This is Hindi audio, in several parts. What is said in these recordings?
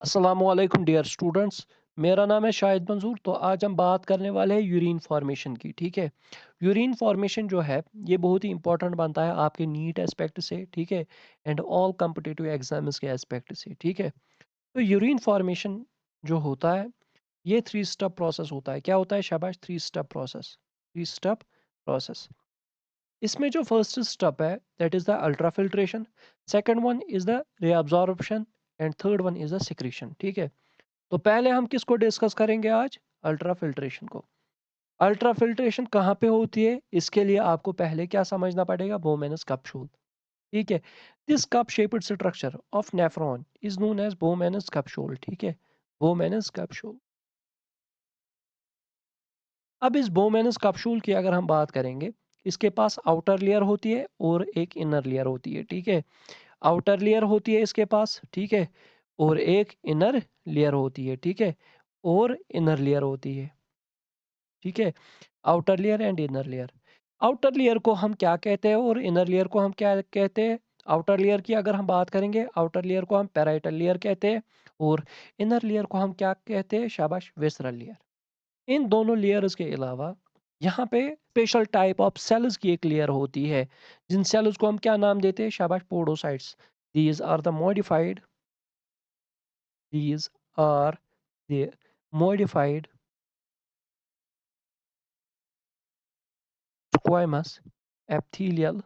अस्सलामुअलैकुम डियर स्टूडेंट्स। मेरा नाम है शाहिद मंजूर। तो आज हम बात करने वाले हैं यूरिन फॉर्मेशन की। ठीक है, यूरिन फॉर्मेशन जो है ये बहुत ही इंपॉर्टेंट बनता है आपके नीट एस्पेक्ट से। ठीक है, एंड ऑल कम्पिटिटिव एग्जाम्स के एस्पेक्ट से। ठीक है, तो यूरिन फॉर्मेशन जो होता है ये थ्री स्टेप प्रोसेस होता है। क्या होता है शाबाश? Three step process. Three step process. इसमें जो फर्स्ट स्टेप है that is the ultra filtration, second one is the reabsorption and third one is the secretion. ठीक है, तो पहले हम किसको डिस्कस करेंगे आज? अल्ट्रा फिल्ट्रेशन को। अल्ट्रा फिल्ट्रेशन कहाँ पे होती है? इसके लिए आपको पहले क्या समझना पड़ेगा? Bowman's capsule. ठीक है, this cup shaped structure of nephron is known as Bowman's capsule. ठीक है, बोमेनस कैप्सूल। अब इस बोमेनस कैप्सूल की अगर हम बात करेंगे, इसके पास आउटर लेयर होती है और एक इनर लेयर होती है। ठीक है, आउटर लेयर होती है इसके पास। ठीक है, और एक इनर लेयर होती है। ठीक है, और इनर लेयर होती है। ठीक है, outer layer and inner layer. Outer layer को हम क्या कहते हैं और इनर लेयर को हम क्या कहते हैं? आउटर लेयर की अगर हम बात करेंगे, आउटर लेयर को हम पैराइटल लेयर कहते हैं और इनर लेयर को हम क्या कहते हैं? शाबाश, विसरल लेयर। इन दोनों लेयर्स के अलावा यहाँ पे स्पेशल टाइप ऑफ सेल्स की एक लेयर होती है, जिन सेल्स को हम क्या नाम देते हैं? शाबाश, podocytes. These are the modified, these are the modified squamous epithelial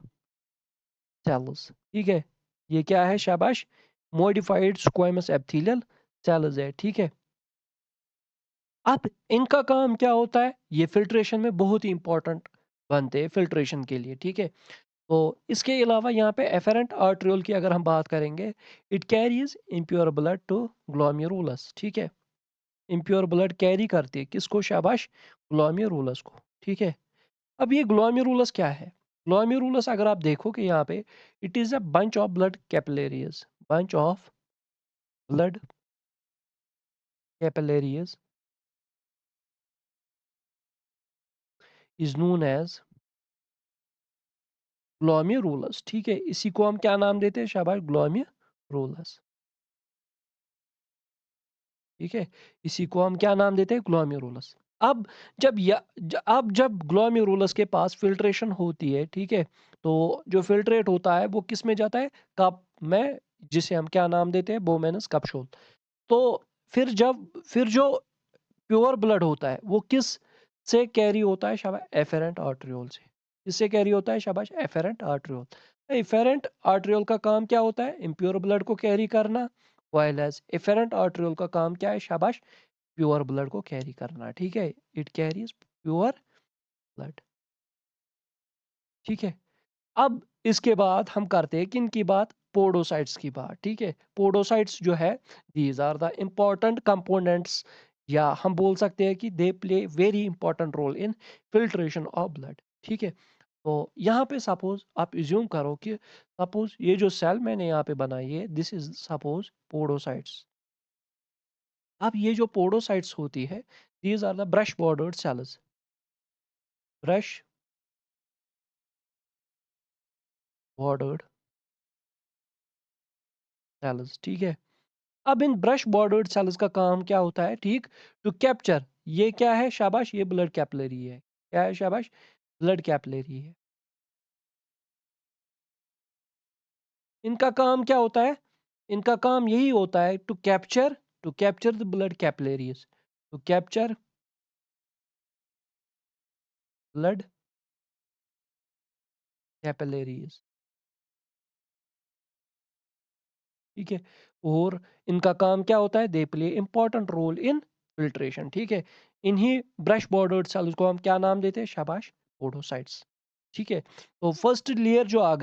cells. ठीक है, ये क्या है? शाबाश, मॉडिफाइड स्क्वामस एपिथेलियल सेल्स है। ठीक है, अब इनका काम क्या होता है? ये फिल्ट्रेशन में बहुत ही इंपॉर्टेंट बनते हैं फिल्ट्रेशन के लिए। ठीक है, तो इसके अलावा यहाँ पे एफेरेंट आर्ट्रियोल की अगर हम बात करेंगे, it carries impure blood to glomerulus. ठीक है, इम्प्योर ब्लड कैरी करती है किसको? शाबाश, ग्लोमेरुलस को। ठीक है, अब ये ग्लोमेरुलस क्या है? ग्लोमेरुलस अगर आप देखोगे यहाँ पे, it is a bunch of blood capillaries. Bunch of blood capillaries is known as glomerulus. ठीक है, इसी को हम क्या नाम देते हैं? शाबाश, ग्लोमेरुलस। ठीक है, इसी को हम क्या नाम देते हैं? ग्लोमेरुलस। अब अब जब ग्लोमेरुलस के पास फिल्ट्रेशन होती है, ठीक है, तो जो फिल्ट्रेट होता है वो किस में जाता है? कप में, जिसे हम क्या नाम देते हैं? Bowman's capsule. तो फिर जो प्योर ब्लड होता है वो किस से कैरी होता है? शाबाश, एफेरेंट आर्टरियोल से। किससे कैरी होता है? शाबाश, एफेरेंट आर्टरियोल। एफेरेंट आर्टरियोल का काम क्या होता है? इम्प्योर ब्लड को कैरी करना। वाइल एज एफेरेंट आर्टरियोल का काम क्या है? शाबाश, प्योर ब्लड को कैरी करना। ठीक है, इट कैरीज प्योर ब्लड। ठीक है, अब इसके बाद हम करते हैं किन की बात? पोडोसाइट्स की बात। ठीक है, पोडोसाइट्स जो है, these are the important components, या हम बोल सकते हैं कि they play very important role in filtration of blood. ठीक है, तो यहाँ पे सपोज आप इज्यूम करो कि सपोज ये जो सेल मैंने यहाँ पे बनाई है, दिस इज सपोज पोडोसाइट्स। अब ये जो पोडोसाइट्स होती है, these are the brush bordered cells. Brush bordered cells. ठीक है, अब इन ब्रश बॉर्डर्ड सेल्स का काम क्या होता है? ठीक, टू कैप्चर, ये क्या है? शाबाश, ये ब्लड कैपिलरी है। क्या है? शाबाश, ब्लड कैपिलरी है। इनका काम क्या होता है? इनका काम यही होता है to capture the blood capillaries, to capture blood capillaries. ठीक है, और इनका काम क्या होता है? They play important role in filtration. ठीक है, इन्हीं ब्रश बॉर्डर्ड सेल्स को हम क्या नाम देते हैं? शाबाश, पोडोसाइट्स। ठीक है, तो फर्स्ट लेयर जो आ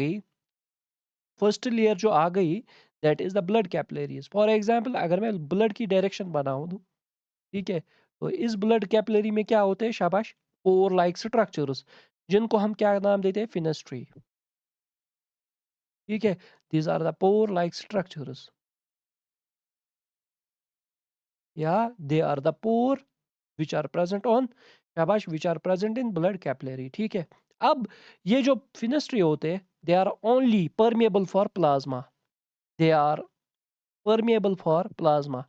गई, that is the blood capillaries. For example, अगर मैं ब्लड की डायरेक्शन बनाऊं दूं, ठीक है, तो इस ब्लड कैपिलरी में क्या होते हैं? शाबाश, पोर लाइक स्ट्रक्चर्स, जिनको हम क्या नाम देते हैं? फिनेस्ट्री। ठीक है, these are the pore like structures, या they are the pore which are present on, शाबाश, which are present in blood capillary. ठीक है, अब ये जो फिनेस्ट्री होते हैं, they are only permeable for plasma. They are permeable for plasma.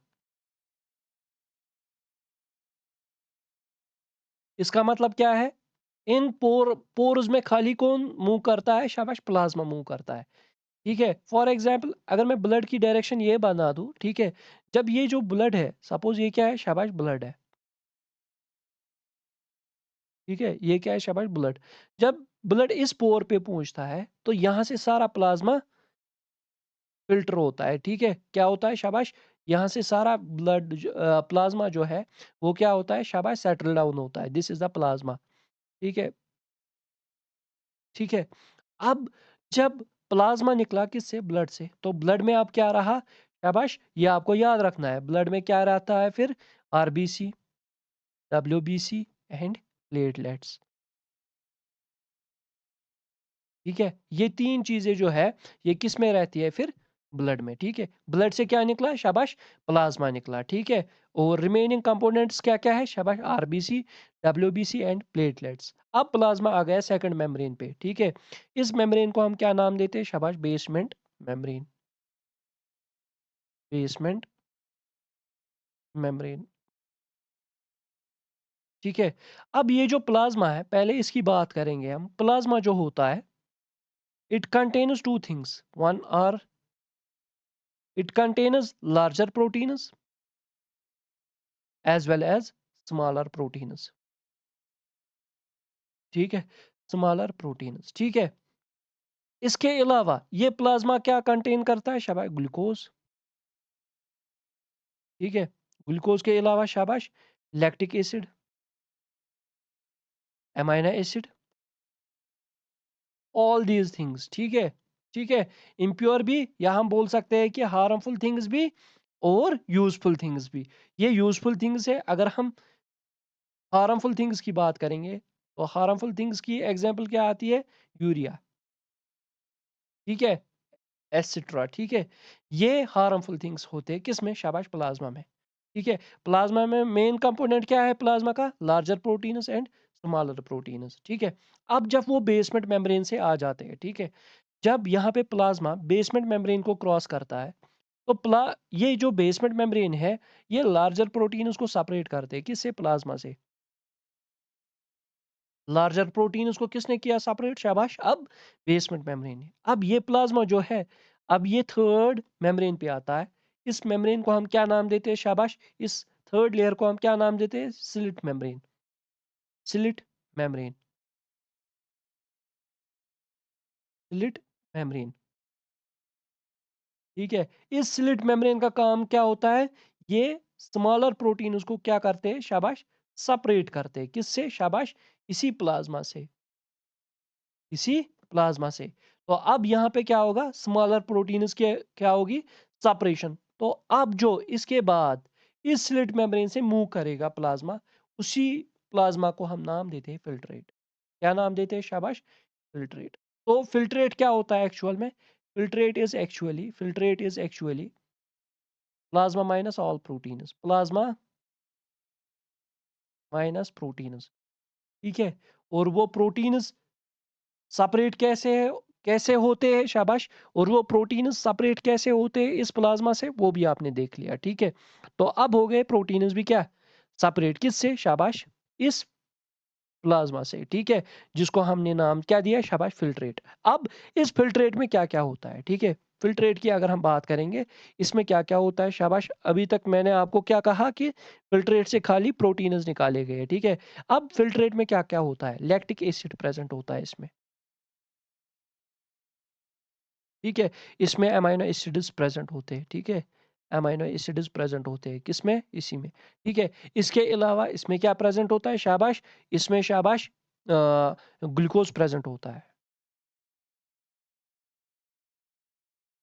इसका मतलब क्या है? इन पोर्स में खाली कौन मूव करता है? शाबाश, प्लाज्मा मूव करता है। ठीक है? फॉर एग्ज़ाम्पल अगर मैं ब्लड की डायरेक्शन ये बना दूँ, ठीक है? जब ये जो ब्लड है, सपोज़ ये क्या है? शाबाश, ब्लड है। ठीक है? ये क्या है? शाबाश, ब्लड। जब ब्लड इस पोर पे पहुँचता है, तो यहाँ से सारा प्लाज्मा फ़िल्टर होता है। ठीक है? क्या होता है? शाबाश, यहाँ से सारा प्लाज्मा जो है, वो क्या होता है? शाबाश, सेटल डाउन होता है। This is the plasma. ठीक है? ठीक है? अब जब प्लाज्मा निकला किससे? ब्लड से। तो ब्लड में अब क्या रहा? शाबाश, ये आपको याद रखना है। ब्लड में क्या रहता है फिर? RBC, WBC and platelets. ठीक है? ये 3 चीज़ें जो है, ये किस में रहती है फिर? ब्लड में, ठीक है? ब्लड से क्या निकला? शाबाश, प्लाज़्मा निकला, ठीक है? और रिमेनिंग कंपोनेंट्स क्या-क्या है? शाबाश, आरबीसी, डब्ल्यूबीसी एंड प्लेटलेट्स। अब प्लाज़्मा आ गया सेकंड मेम्ब्रेन पे, ठीक है? इस मेम्ब्रेन को हम क्या नाम देते हैं? शाबाश, बेसमेंट मेम्ब्रेन, बेसमेंट मेम्ब्रेन, ठीक है? अब ये जो प्लाज़्मा है, पहले इसकी बात करेंगे हम। प्लाज़्मा जो होता है, it contains 2 things, one are it contains larger proteins as well as smaller proteins, ठीक है? स्मॉलर प्रोटीन्स, ठीक है? इसके अलावा ये प्लाज्मा क्या कंटेन करता है? शाबाश, ग्लूकोज, ठीक है? ग्लूकोज के अलावा शाबाश, lactic acid, amino acid, all these things, ठीक है? ठीक है? इम्प्योर भी, या हम बोल सकते हैं कि हार्मफुल थिंग्स भी और यूजफुल थिंग्स भी। ये यूजफुल थिंग्स है। अगर हम हार्मफुल थिंग्स की बात करेंगे, तो हार्मफुल थिंग्स की एग्जांपल क्या आती है? यूरिया, ठीक है? एटसेट्रा, ठीक है? ये हार्मफुल थिंग्स होते हैं किसमें? शाबाश, प्लाज्मा में, ठीक है? प्लाज्मा में मेन कंपोनेंट क्या है प्लाज्मा का? Larger proteins and smaller proteins, ठीक है? अब जब वो बेसमेंट मेम्ब्रेन से आ जाते हैं, ठीक है? जब यहाँ पे प्लाज्मा बेसमेंट मेम्ब्रेन को क्रॉस करता है, तो प्ला ये जो बेसमेंट मेम्ब्रेन है, ये लार्जर प्रोटीन उसको सेपरेट करते हैं। किससे? प्लाज्मा से। लार्जर प्रोटीन उसको किसने किया सेपरेट? शाबाश, अब बेसमेंट मेम्ब्रेन ने। अब ये प्लाज्मा जो है, अब ये थर्ड मेम्ब्रेन पे आता है। इस मेम्ब्रेन को हम क्या नाम देते हैं? शाबाश, इस थर्ड लेयर को हम क्या नाम देते हैं? Slit membrane, slit membrane, slit membrane, ठीक है? इस स्लिट मेम्ब्रेन का काम क्या होता है? ये स्मॉलर प्रोटीन उसको क्या करते हैं? शाबाश, सेपरेट करते हैं। किससे? शाबाश, इसी प्लाज्मा से, इसी प्लाज्मा से। तो अब यहाँ पे क्या होगा? स्मॉलर प्रोटीन्स के क्या होगी? सेपरेशन। तो अब जो इसके बाद इस स्लिट मेम्ब्रेन से मूव करेगा प्लाज्मा, उसी प्लाज्मा को हम नाम देते हैं फिल्ट्रेट। क्या नाम देते हैं? शाबाश, फिल्ट्रेट। तो फिल्ट्रेट क्या होता है एक्चुअल में? Filtrate is actually plasma minus all proteins, plasma minus proteins, ठीक है? और वो प्रोटीन्स सेपरेट कैसे होते हैं? शाबाश। और वो प्रोटीन्स सेपरेट कैसे होते हैं इस प्लाज्मा से? वो भी आपने देख लिया, ठीक है? तो अब हो गए प्रोटीन्स भी क्या सेपरेट, किससे? शाबाश, इस प्लाज्मा से, ठीक है? जिसको हमने नाम क्या दिया? शाबाश, फिल्ट्रेट। अब इस फिल्ट्रेट में क्या क्या होता है? ठीक है? फिल्ट्रेट की अगर हम बात करेंगे, इसमें क्या क्या होता है? शाबाश, अभी तक मैंने आपको क्या कहा कि फिल्ट्रेट से खाली प्रोटीन्स निकाले गए, ठीक है? अब फिल्ट्रेट में क्या क्या होता है? लैक्टिक एसिड प्रेजेंट होता है इसमें, ठीक है? इसमें अमाइनो एसिड्स प्रेज़ेंट होते हैं, ठीक है? अमाइनो एसिड्स प्रेज़ेंट होते हैं, किसमें? इसी में, ठीक है? इसके अलावा इसमें क्या प्रेज़ेंट होता है? शाबाश, इसमें शाबाश ग्लूकोज़ प्रेज़ेंट होता है,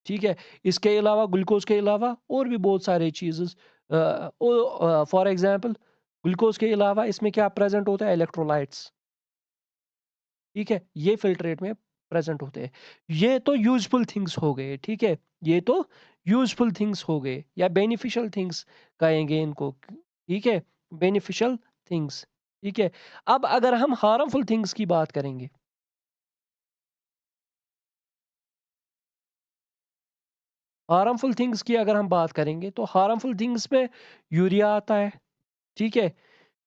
ठीक है? इसके अलावा ग्लूकोज़ के अलावा और भी बहुत सारे चीज़ेज़ फॉर एग्ज़ाम्पल ग्लूकोज़ के अलावा इसमें क्या प्रेज़ेंट होता है? इलेक्ट्रोलाइट्स, ठीक है? ये फ़िल्ट्रेट में प्रेज़ेंट होते हैं। ये तो यूज़फुल थिंग्स हो गए, ठीक है? ये तो यूज़फुल थिंग्स हो गए या बेनिफिशियल थिंग्स कहेंगे इनको, ठीक है? बेनिफिशियल थिंग्स, ठीक है? अब अगर हम हार्मफुल थिंग्स की बात करेंगे, हार्मफुल थिंग्स की अगर हम बात करेंगे, तो हार्मफुल थिंग्स में यूरिया आता है, ठीक है?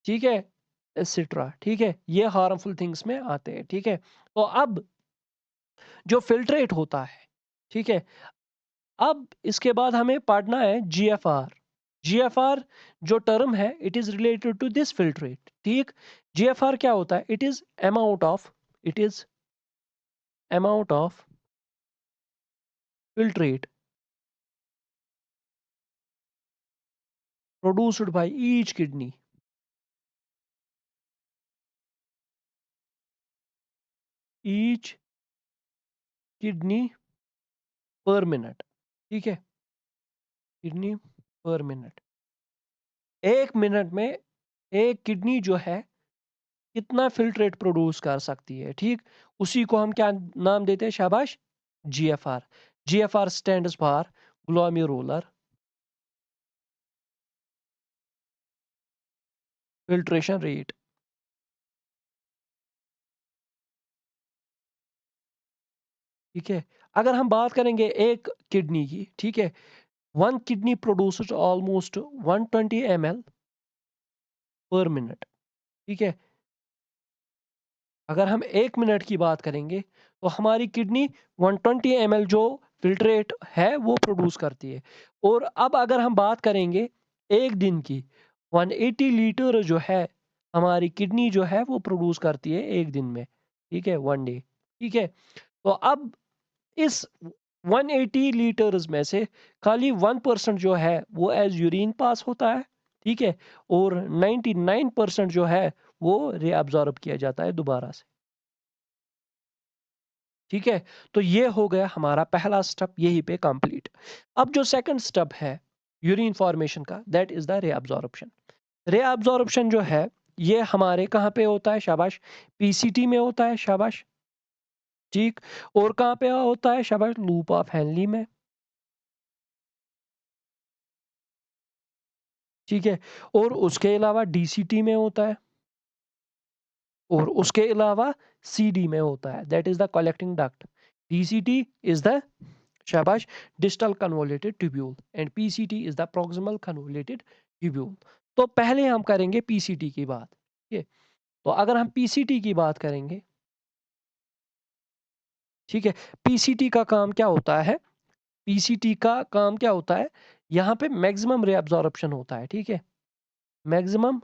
ठीक है? एटसेट्रा, ठीक है? ये हार्मफुल थिंग्स में आते हैं, ठीक है? तो अब जो फ़िल्ट्रेट होता है, ठीक है? अब इसके बाद हमें पढ़ना है जीएफआर। जीएफआर जो टर्म है it is related to this filtrate, ठीक? जीएफआर क्या होता है? It is amount of filtrate produced by each kidney per minute, ठीक है? Kidney per minute. 1 मिनट में एक किडनी जो है कितना फ़िल्ट्रेट प्रोड्यूस कर सकती है, ठीक? उसी को हम क्या नाम देते हैं शाबाश? GFR. GFR stands for glomerular filtration rate, ठीक है? अगर हम बात करेंगे एक किडनी की, ठीक है? 1 किडनी प्रोड्यूसेस ऑलमोस्ट 120 एमएल पर मिनट, ठीक है? अगर हम 1 मिनट की बात करेंगे, तो हमारी किडनी 120 एमएल जो फ़िल्ट्रेट है, वो प्रोड्यूस करती है। और अब अगर हम बात करेंगे 1 दिन की, 180 लीटर जो है, हमारी किडनी जो है, वो प्रोड्यूस करती है 1 दिन में, ठीक है? 1 डे, ठीक है? तो अब इस 180 लीटर्स में से खाली 1% जो है, वो एज़ यूरिन पास होता है, ठीक है? और 99% जो है, वो रीअब्ज़ॉर्ब किया जाता है दोबारा से। ठीक है? तो ये हो गया हमारा पहला स्टेप यहीं पे कंप्लीट। अब जो सेकंड स्टेप है यूरिन फॉर्मेशन का दैट इज़ द रीअब्ज़ॉर्प्शन। रीअब्ज़ॉर्प्शन जो है ये हमारे कहाँ पे होता है शाबाश? पीसीटी में होता है शाबाश, ठीक? और कहाँ पे होता है शाबाश? लूप ऑफ हेनली में, ठीक है? और उसके अलावा डीसीटी में होता है और उसके अलावा सीडी में होता है that is the collecting duct. DCT is the शाबाश distal convoluted tubule and PCT is the proximal convoluted tubule. तो पहले हम करेंगे पीसीटी की बात, ठीक है? तो अगर हम पीसीटी की बात करेंगे, ठीक है? पीसीटी का काम क्या होता है? पीसीटी का काम क्या होता है? यहाँ पे मैक्सिमम रीअब्जॉर्प्शन होता है, ठीक है? मैक्सिमम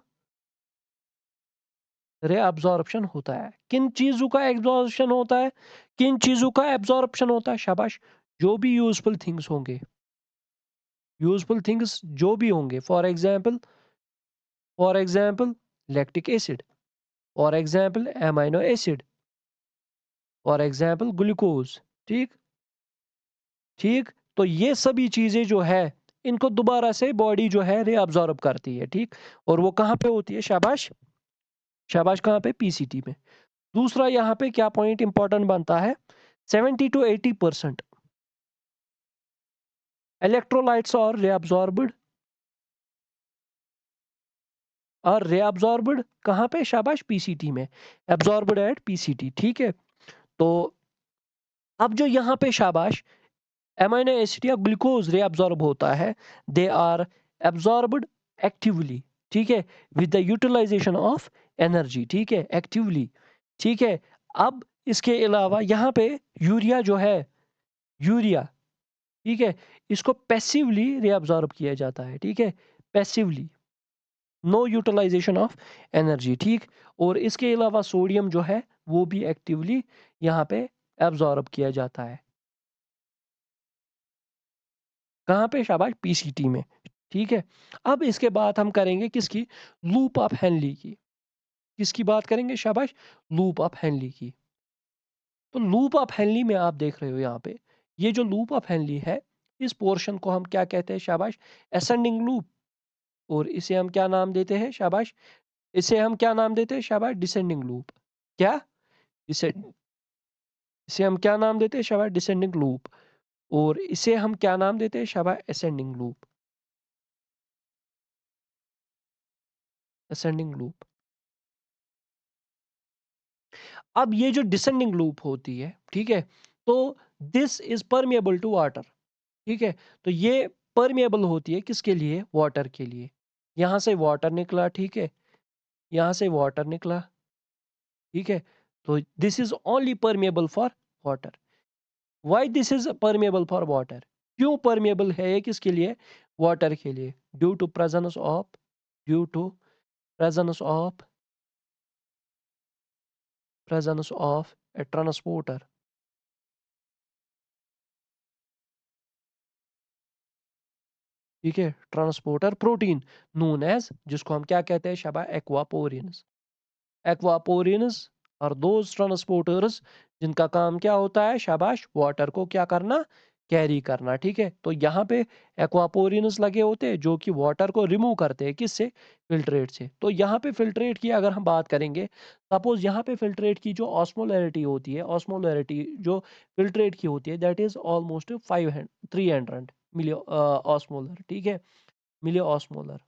रीअब्जॉर्प्शन होता है। किन चीज़ों का एब्जॉर्प्शन होता है? किन चीज़ों का एब्जॉर्प्शन होता है? शाबाश! जो भी यूज़फुल थिंग्स होंगे, यूज़फुल थिंग्स जो भी होंगे for example lactic acid, for example amino acid, for example glucose, ठीक ठीक। तो ये सभी चीजें जो है इनको दोबारा से बॉडी जो है रीअब्जॉर्ब करती है, ठीक। और वो कहाँ पे होती है शाबाश? शाबाश कहाँ पे? पीसीटी में। दूसरा यहाँ पे क्या पॉइंट इंपॉर्टेंट बनता है? 70 to 80% इलेक्ट्रोलाइट्स और reabsorbed कहाँ पे शाबाश? पीसीटी में। एब्जॉर्ब्ड एट पीसीटी, ठीक है। तो अब जो यहाँ पे शाबाश एमिनो एसिड या ग्लूकोज रीअब्सॉर्ब होता है, दे आर एब्सॉर्ब्ड एक्टिवली, ठीक है, with the utilization of energy, ठीक है, एक्टिवली, ठीक है। अब इसके अलावा यहाँ पे यूरिया जो है, यूरिया, ठीक है, इसको पैसिवली रीअब्सॉर्ब किया जाता है, ठीक है, passively, no utilization of energy, ठीक। और इसके अलावा सोडियम जो है वो भी एक्टिवली यहाँ पे एब्सॉर्ब किया जाता है। कहाँ पे शाबाश? पीसीटी में, ठीक है। अब इसके बाद हम करेंगे किसकी? लूप ऑफ हेनली की। किसकी बात करेंगे शाबाश? लूप ऑफ हेनली की। तो लूप ऑफ हेनली में आप देख रहे हो यहाँ पे, ये जो लूप ऑफ हेनली है, इस पोर्शन को हम क्या कहते हैं शाबाश? Ascending loop. और इसे हम क्या नाम देते हैं शाबाश? इसे हम क्या नाम देते हैं शाबाश? Descending loop. क्या? इसे इसे हम क्या नाम देते हैं शाबाश? Descending loop. और इसे हम क्या नाम देते हैं शाबाश? Ascending loop. Ascending loop. अब ये जो डिसेंडिंग लूप होती है, ठीक है? तो this is permeable to water, ठीक है? तो ये परमेएबल होती है किसके लिए? वाटर के लिए। यहाँ से वाटर निकला, ठीक है? यहाँ से वाटर निकला, ठीक है? तो this is only permeable for water. Why this is permeable for water? क्यों परमेबल है ये किसके लिए? वाटर के लिए। Due to presence of due to presence of presence of a transporter, ठीक है? ट्रांसपोर्टर प्रोटीन नोन एज़, जिसको हम क्या कहते हैं शाबाश? एक्वापोरिन्स। एक्वापोरिन्स और दोज ट्रांसपोर्टर्स जिनका काम क्या होता है शाबाश? वाटर को क्या करना? कैरी करना, ठीक है? तो यहाँ पे एक्वापोरिन्स लगे होते हैं जो कि वाटर को रिमूव करते हैं किससे? फिल्ट्रेट से। तो यहाँ पे फिल्ट्रेट की अगर हम बात करेंगे, सपोज यहाँ पे फिल्ट्रेट की जो ऑस्मोलैरिटी होती है, ऑस्मोलैरिटी जो फिल्ट्रेट की होती है, दैट इज ऑलमोस्ट 300 मिलियो ऑस्मोलर, ठीक है? मिलियो ऑस्मोलर।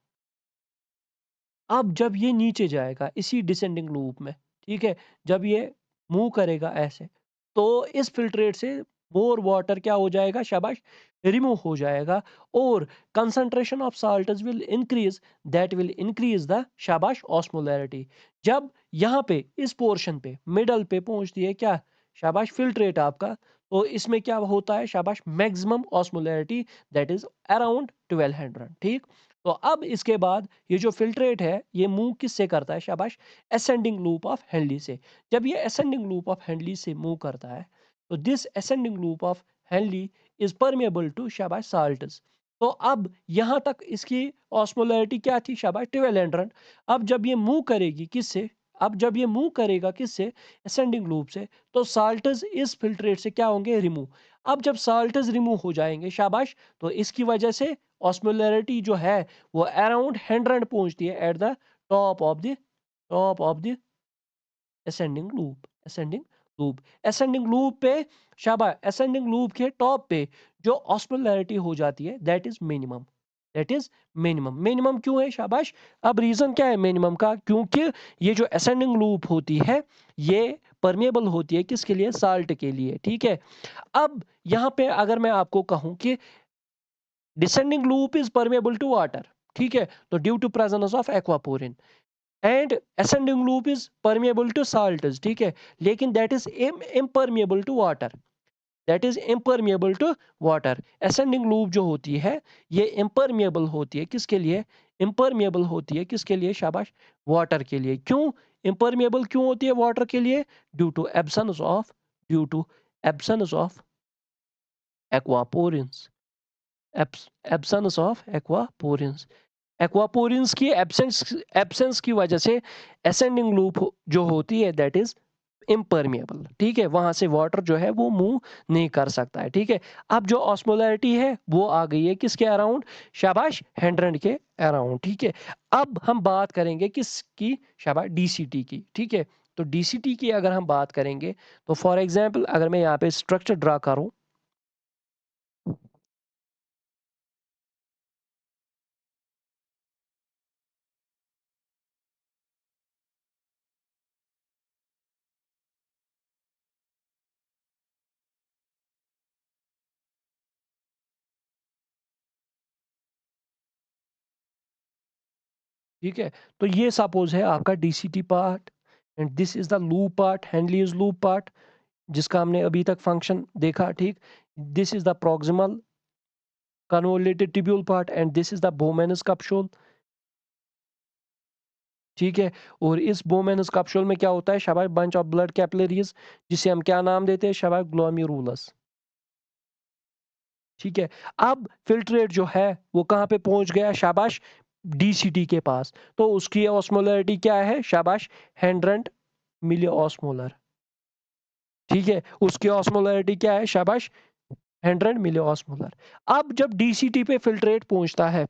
अब जब ये नीचे जाएगा इसी डिसेंडिंग लूप में, ठीक है? जब ये मूव करेगा ऐसे, तो इस फ़िल्ट्रेट से मोर वाटर क्या हो जाएगा शाबाश? रिमूव हो जाएगा और concentration of salts will increase, that will increase the शाबाश ऑस्मोलैरिटी। जब यहाँ पे इस पोर्शन पे मिडल पे पहुँचती है क्या? शाबाश फ़िल्ट्रेट आपका, तो इसमें क्या होता है शाबाश? Maximum osmolarity, that is around 1200, ठीक? तो अब इसके बाद ये जो फ़िल्ट्रेट है, ये मूव किससे करता है शाबाश? असेंडिंग लूप ऑफ हेनली से। जब ये असेंडिंग लूप ऑफ हेनली से मूव करता है, तो this ascending loop of Henle is permeable to शाबाश साल्ट्स। तो अब यहाँ तक इसकी ऑस्मोलैरिटी क्या थी शाबाश? 1200। अब जब ये मूव करेगी किससे? अब जब ये मूव करेगा किससे? असेंडिंग लूप से, तो साल्ट्स इस फ़िल्ट्रेट से क्या होंगे? रिमूव। अब जब साल्ट्स रिमूव हो जाएँगे शाबाश, तो इसकी वजह से ऑस्मोलैरिटी जो है वो अराउंड 100 पहुंचती है at the top of the ascending loop. Ascending loop पे शाबाश, असेंडिंग लूप के टॉप पे जो ऑस्मोलैरिटी हो जाती है, that is minimum. That is minimum. Minimum क्यों है शाबाश? अब रीजन क्या है मिनिमम का? क्योंकि ये जो असेंडिंग लूप होती है, ये परमेबल होती है किसके लिए? साल्ट के लिए, ठीक है? अब यहाँ पे अगर मैं आपको कहूं कि descending loop is permeable to water, ठीक है? तो due to presence of aquaporin, and ascending loop is permeable to salts, ठीक है? लेकिन that is impermeable to water, that is impermeable to water. Ascending loop जो होती है, ये इम्परमेबल होती है किसके लिए? इम्परमेबल होती है किसके लिए शाबाश? वाटर के लिए। क्यों इम्परमेबल क्यों होती है वाटर के लिए? Due to absence of aquaporins, absence of aquaporins. Aquaporins की एब्सेंस एब्सेंस की वजह से असेंडिंग लूप जो होती है, दैट इज इम्परमेबल, ठीक है? वहां से वाटर जो है वो मूव नहीं कर सकता है, ठीक है? अब जो ऑस्मोलैरिटी है वो आ गई है किसके अराउंड? शाबाश, 100 के अराउंड, ठीक है? अब हम बात करेंगे किसकी? शाबाश, डीसीटी की, ठीक है? तो डीसीटी की अगर हम बात करेंगे, तो फॉर एग्जाम्पल अगर मैं यहाँ पे स्ट्रक्चर ड्रा करूं, ठीक है? तो ये सपोज है आपका DCT part, and this is the loop part, Henle is loop part, जिसका हमने अभी तक फंक्शन देखा, ठीक? This is the proximal convoluted tubule part, and this is the Bowman's capsule, ठीक है? और इस बोमेनस कैप्सूल में क्या होता है शाबाश? बंच ऑफ ब्लड कैपिलरीज, जिसे हम क्या नाम देते हैं शाबाश? ग्लोमेरुलस, ठीक है? अब फिल्ट्रेट जो है वो कहाँ पे पहुंच गया शाबाश? डीसीटी के पास। तो उसकी ऑस्मोलैरिटी क्या है शाबाश? 100 मिली ऑस्मोलर, ठीक है? उसकी ऑस्मोलैरिटी क्या है शाबाश? 100 मिली ऑस्मोलर। अब जब डीसीटी पे फिल्ट्रेट पहुंचता है,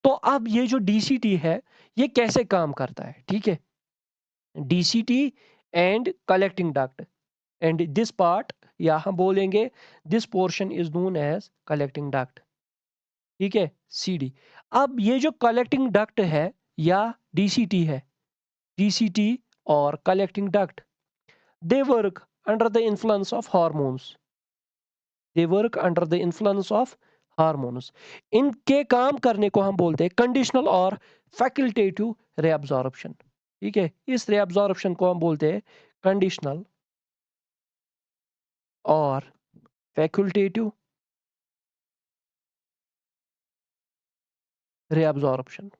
तो अब ये जो डीसीटी है, ये कैसे काम करता है, ठीक है? DCT and collecting duct, and this part, या हम बोलेंगे this portion is known as collecting duct, ठीक है? सीडी। अब ये जो कलेक्टिंग डक्ट है या डीसीटी है, डीसीटी और collecting duct, they work under the influence of hormones, they work under the influence of hormones. इनके काम करने को हम बोलते हैं कंडीशनल और फैकल्टेटिव रेअब्जॉर्प्शन, ठीक है? इस रिएब्जॉर्प्शन को हम बोलते हैं कंडीशनल और फैकल्टेटिव रिएब्जॉर्प्शन।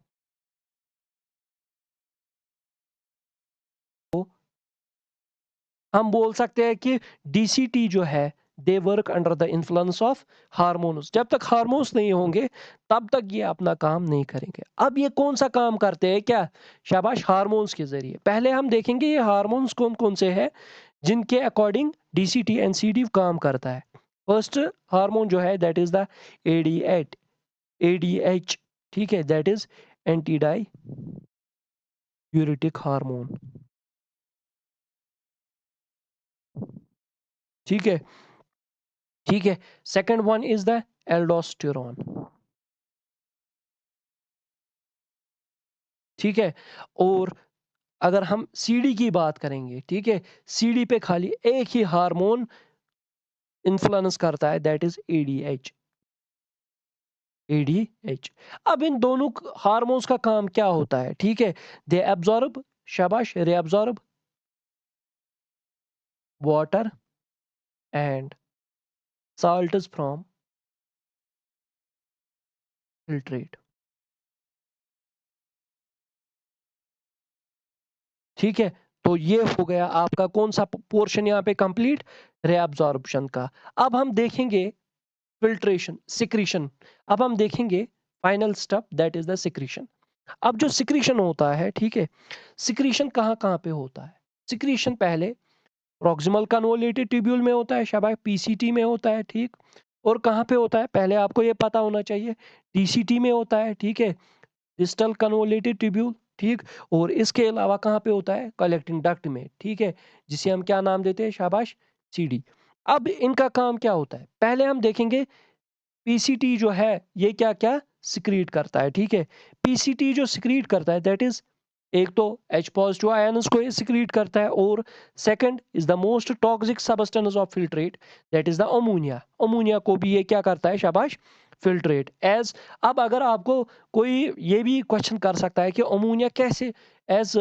तो हम बोल सकते हैं कि डीसीटी जो है they work under the influence of hormones. जब तक हार्मोन्स नहीं होंगे तब तक ये अपना काम नहीं करेंगे। अब ये कौन सा काम करते हैं क्या? शाबाश, हार्मोन्स के जरिए। पहले हम देखेंगे ये हार्मोन्स कौन कौन से हैं जिनके अकॉर्डिंग डीसीटी एनसीडी काम करता है। फर्स्ट हार्मोन जो है दैट इज द एडी8 एडीएच, ठीक है, that is anti diuretic hormone. ठीक है, ठीक है। Second one is the aldosterone. ठीक है। और अगर हम सीडी की बात करेंगे, ठीक है, सीडी पे खाली एक ही हार्मोन इन्फ्लुएंस करता है दैट इज एडीएच। एडीएच। अब इन दोनों हार्मोन्स का काम क्या होता है? ठीक है, दे एब्जॉर्ब, शाबाश, reabsorb water and salts from filtrate. ठीक है, तो ये हो गया आपका कौन सा पोर्शन यहाँ पे कंप्लीट, reabsorption का। अब हम देखेंगे फिल्ट्रेशन, सिक्रीशन। अब हम देखेंगे final step that is the secretion. अब जो सिक्रीशन होता है, ठीक है, सिक्रीशन कहाँ कहाँ पे होता है? सिक्रीशन पहले प्रॉक्सिमल कन्वोल्यूटेड ट्यूब्यूल में होता है, शाबाश, पीसीटी में होता है, ठीक। और कहाँ पे होता है पहले आपको ये पता होना चाहिए, टीसीटी में होता है, ठीक है, डिस्टल कन्वोल्यूटेड ट्यूब्यूल, ठीक। और इसके अलावा कहाँ पे होता है? कलेक्टिंग डक्ट में, ठीक है, जिसे हम क्या नाम देते हैं, शाबाश, सीडी। अब इनका काम क्या होता है पहले हम देखेंगे। पीसीटी जो है ये क्या क्या सिक्रीट करता है, ठीक है। पीसीटी जो सिक्रीट करता है दैट इज, एक तो H पॉजिटिव आयंस को ये सिक्रीट करता है, और second is the most toxic substance of filtrate that is the ammonia. Ammonia को भी ये क्या करता है, शाबाश, फिल्ट्रेट एज। अब अगर आपको कोई ये भी क्वेश्चन कर सकता है कि अमोनिया कैसे एज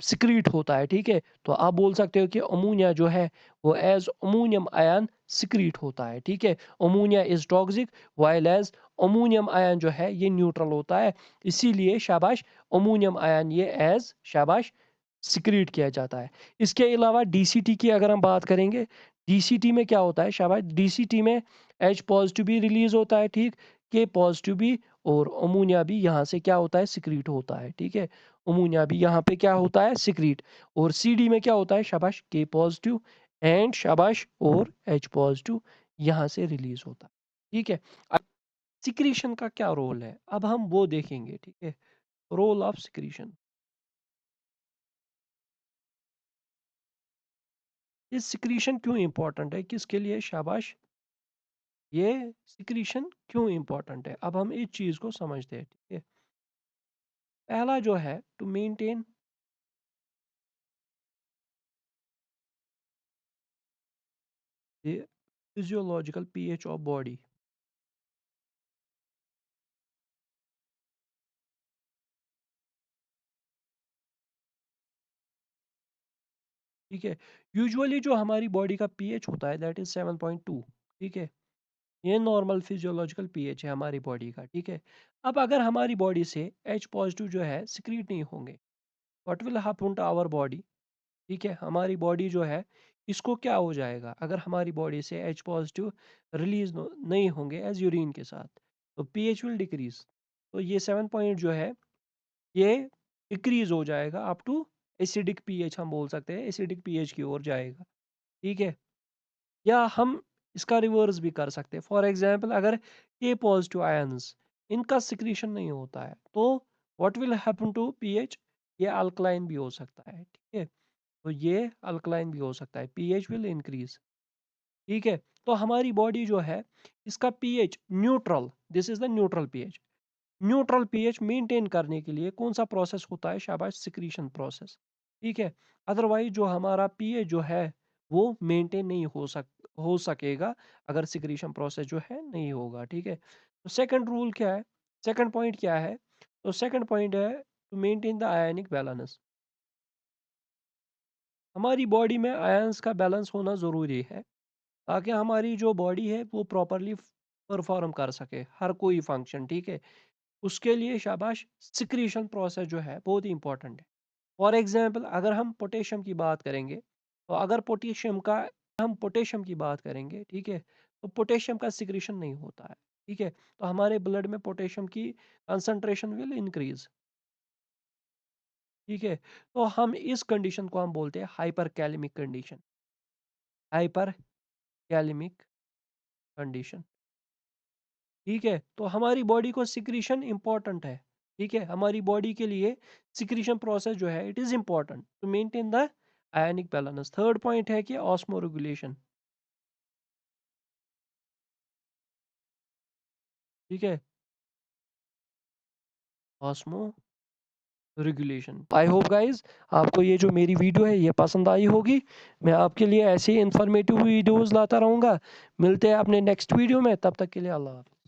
सिक्रीट होता है, ठीक है, तो आप बोल सकते हो कि अमोनिया जो है वो एज अमोनियम आयन सिक्रीट होता है, ठीक है। Ammonia is toxic while as ammonium ion जो है ये न्यूट्रल होता है, इसीलिए शाबाश अमोनियम आयन ये एज, शाबाश, सिक्रीट किया जाता है। इसके अलावा डीसीटी की अगर हम बात करेंगे, डीसीटी में क्या होता है, शाबाश, डीसीटी में एच पॉजिटिव भी रिलीज होता है, ठीक, के पॉजिटिव भी, और अमोनिया भी यहाँ से क्या होता है, सिक्रीट होता है, ठीक है। अमोनिया भी यहाँ पे क्या होता है, सिक्रीट। और सीडी में क्या होता है, शाबाश, के पॉजिटिव एंड, शाबाश, और एच पॉजिटिव यहाँ से रिलीज होता है, ठीक है। अब सिक्रीशन का क्या रोल है अब हम वो देखेंगे, ठीक है। रोल ऑफ सिक्रीशन, ये सिक्रीशन क्यों इंपॉर्टेंट है किसके लिए, शाबाश, ये सिक्रीशन क्यों इंपॉर्टेंट है, अब हम इस चीज को समझते हैं, ठीक है। पहला जो है to maintain the physiological pH of body. ठीक है, यूजुअली जो हमारी बॉडी का पीएच होता है दैट इज 7.2, ठीक है। ये नॉर्मल फिजियोलॉजिकल पीएच है हमारी बॉडी का, ठीक है। अब अगर हमारी बॉडी से एच पॉजिटिव जो है सिक्रीट नहीं होंगे, what will happen to our body, ठीक है, हमारी बॉडी जो है इसको क्या हो जाएगा अगर हमारी बॉडी से एच पॉजिटिव रिलीज नहीं होंगे एज यूरिन के साथ, तो पीएच विल डिक्रीज। तो ये 7 जो है ये डिक्रीज हो जाएगा अप टू एसिडिक पीएच, हम बोल सकते हैं एसिडिक पीएच की ओर जाएगा, ठीक है। या हम इसका रिवर्स भी कर सकते हैं, फॉर एग्जांपल अगर के पॉजिटिव आयंस इनका सिक्रीशन नहीं होता है तो what will happen to pH, ये अल्कलाइन भी हो सकता है, ठीक है। तो ये अल्कलाइन भी हो सकता है, पीएच विल इंक्रीज, ठीक है। तो हमारी बॉडी जो है इसका pH neutral, this is the neutral pH, neutral pH maintain करने के लिए कौन सा प्रोसेस होता है, शाबाश, सिक्रीशन प्रोसेस, ठीक है। अदरवाइज जो हमारा पीएच जो है वो मेंटेन नहीं हो सकेगा अगर सिक्रीशन प्रोसेस जो है नहीं होगा, ठीक है। तो सेकंड रूल क्या है, सेकंड पॉइंट क्या है, तो सेकंड पॉइंट है to maintain the ionic balance. हमारी बॉडी में आयंस का बैलेंस होना ज़रूरी है, ताकि हमारी जो बॉडी है वो प्रॉपर्ली परफॉर्म कर सके हर कोई फंक्शन, ठीक है। उसके लिए शाबाश सिक्रीशन प्रोसेस जो है बहुत ही इंपॉर्टेंट है। फॉर एग्जांपल अगर हम पोटेशियम की बात करेंगे, तो अगर पोटेशियम का हम पोटेशियम की बात करेंगे, ठीक है, तो पोटेशियम का सिक्रीशन नहीं होता है, ठीक है। तो हमारे ब्लड में पोटेशियम की कंसंट्रेशन विल इंक्रीज, ठीक है। तो हम इस कंडीशन को हम बोलते हैं हाइपर कैलेमिक कंडीशन, हाइपर कैलेमिक कंडीशन, ठीक है। तो हमारी बॉडी को सिक्रीशन इंपॉर्टेंट है, ठीक है। हमारी बॉडी के लिए सिक्रीशन प्रोसेस जो है it is important to maintain the ionic balance. Third point है कि ऑस्मो रेगुलेशन, ठीक है, osmoregulation. I hope guys आपको ये जो मेरी वीडियो है ये पसंद आई होगी। मैं आपके लिए ऐसे ही इंफॉर्मेटिव वीडियोस लाता रहूँगा। मिलते हैं अपने नेक्स्ट वीडियो में, तब तक के लिए अल्लाह हाफ़िज़।